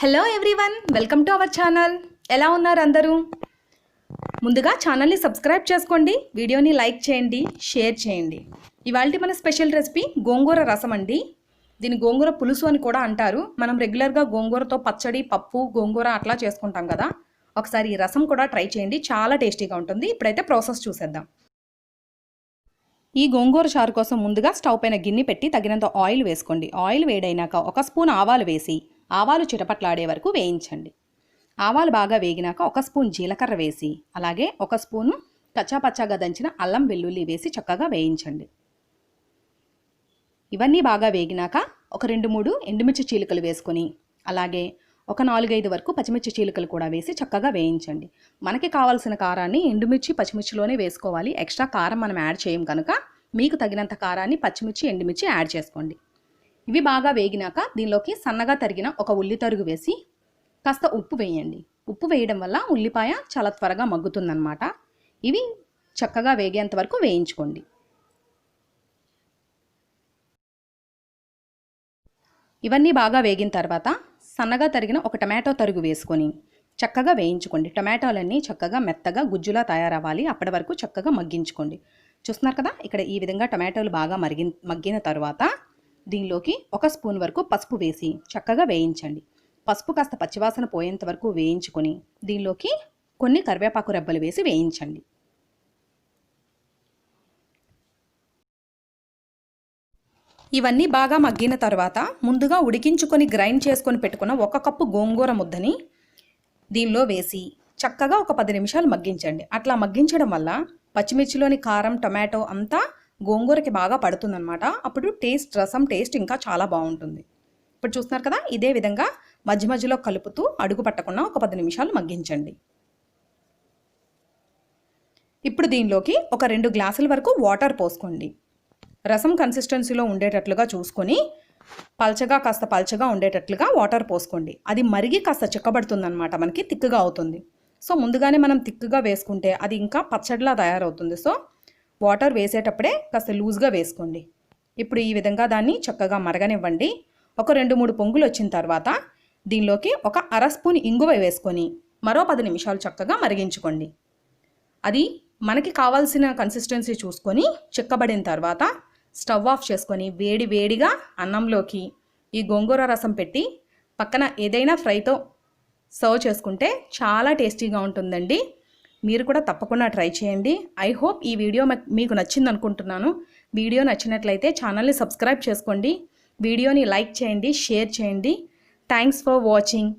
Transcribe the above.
Hello everyone, welcome to our channel. ఎలా ఉన్నారు అందరూ? ముందుగా ఛానల్ని సబ్స్క్రైబ్ చేసుకోండి, వీడియోని లైక్ చేయండి, షేర్ చేయండి. ఇవాల్టి మన స్పెషల్ రెసిపీ గోంగూర రసం అండి. దీని గోంగూర పులుసు అని కూడా అంటారు. మనం రెగ్యులర్గా గోంగూరతో పచ్చడి, పప్పు, గోంగూర అట్లా చేసుకుంటాం కదా. ఒకసారి ఈ రసం కూడా ట్రై చేయండి, చాలా టేస్టీగా ఉంటుంది. ఇప్పుడైతే ప్రాసెస్ చూసేద్దాం. ఈ గోంగూర చారు కోసం ముందుగా స్టవ్ పైన గిన్నె పెట్టి తగినంత ఆయిల్ వేసుకోండి. ఆయిల్ వేడైనాక 1 స్పూన్ ఆవాలు వేసి ఆవాలు చిటపట్లాడే వరకు వేయించండి. ఆవాలు బాగా వేగినాక 1 స్పూన్ జీలకర్ర వేసి అలాగే 1 స్పూను కచ్చాపచ్చాగా దంచిన అల్లం వెల్లుల్లి వేసి చక్కగా వేయించండి. ఇవన్నీ బాగా వేగినాక ఒక 2-3 ఎండుమిర్చి చీలికలు వేసుకొని అలాగే ఒక 4-5 వరకు పచ్చిమిర్చి చీలికలు కూడా వేసి చక్కగా వేయించండి. మనకి కావాల్సిన కారాన్ని ఎండుమిర్చి పచ్చిమిర్చిలోనే వేసుకోవాలి. ఎక్స్ట్రా కారం మనం యాడ్ చేయం కనుక మీకు తగినంత కారాన్ని పచ్చిమిర్చి ఎండుమిర్చి యాడ్ చేసుకోండి. ఇవి బాగా వేగినాక దీనిలోకి సన్నగా తరిగిన ఒక ఉల్లి తరుగు వేసి కాస్త ఉప్పు వేయండి. ఉప్పు వేయడం వల్ల ఉల్లిపాయ చాలా త్వరగా మగ్గుతుందన్నమాట. ఇవి చక్కగా వేగేంత వరకు వేయించుకోండి. ఇవన్నీ బాగా వేగిన తర్వాత సన్నగా తరిగిన ఒక టమాటో తరుగు వేసుకొని చక్కగా వేయించుకోండి. టమాటోలన్నీ చక్కగా మెత్తగా గుజ్జులా తయారవ్వాలి. అప్పటి వరకు చక్కగా మగ్గించుకోండి. చూస్తున్నారు కదా, ఇక్కడ ఈ విధంగా టమాటోలు బాగా మగ్గిన తర్వాత దీనిలోకి 1 స్పూన్ వరకు పసుపు వేసి చక్కగా వేయించండి. పసుపు కాస్త పచ్చివాసన పోయేంత వరకు వేయించుకొని దీనిలోకి కొన్ని కరివేపాకు రెబ్బలు వేసి వేయించండి. ఇవన్నీ బాగా మగ్గిన తర్వాత ముందుగా ఉడికించుకొని గ్రైండ్ చేసుకొని పెట్టుకున్న 1 కప్పు గోంగూర ముద్దని దీనిలో వేసి చక్కగా ఒక 10 నిమిషాలు మగ్గించండి. అట్లా మగ్గించడం వల్ల పచ్చిమిర్చిలోని కారం, టమాటో అంతా గోంగూరకి బాగా పడుతుందన్నమాట. అప్పుడు రసం టేస్ట్ ఇంకా చాలా బాగుంటుంది. ఇప్పుడు చూస్తున్నారు కదా, ఇదే విధంగా మధ్య మధ్యలో కలుపుతూ అడుగు పట్టకుండా ఒక 10 నిమిషాలు మగ్గించండి. ఇప్పుడు దీనిలోకి ఒక 2 గ్లాసుల వరకు వాటర్ పోసుకోండి. రసం కన్సిస్టెన్సీలో ఉండేటట్లుగా చూసుకొని కాస్త పల్చగా ఉండేటట్లుగా వాటర్ పోసుకోండి. అది మరిగి కాస్త చిక్కబడుతుందన్నమాట, మనకి తిక్కుగా అవుతుంది. సో ముందుగానే మనం తిక్కుగా వేసుకుంటే అది ఇంకా పచ్చడిలా తయారవుతుంది. సో వాటర్ వేసేటప్పుడే కాస్త లూజ్గా వేసుకోండి. ఇప్పుడు ఈ విధంగా దాన్ని చక్కగా మరగనివ్వండి. ఒక 2-3 పొంగులు వచ్చిన తర్వాత దీనిలోకి ఒక 1/2 స్పూన్ ఇంగువ వేసుకొని మరో 10 నిమిషాలు చక్కగా మరిగించుకోండి. అది మనకి కావాల్సిన కన్సిస్టెన్సీ చూసుకొని చిక్కబడిన తర్వాత స్టవ్ ఆఫ్ చేసుకొని వేడిగా అన్నంలోకి ఈ గోంగూర రసం పెట్టి పక్కన ఏదైనా ఫ్రైతో సర్వ్ చేసుకుంటే చాలా టేస్టీగా ఉంటుందండి. మీరు కూడా తప్పకుండా ట్రై చేయండి. ఐ హోప్ ఈ వీడియో మీకు నచ్చింది అనుకుంటున్నాను. వీడియో నచ్చినట్లయితే ఛానల్ని సబ్స్క్రైబ్ చేసుకోండి, వీడియోని లైక్ చేయండి, షేర్ చేయండి. Thanks for watching.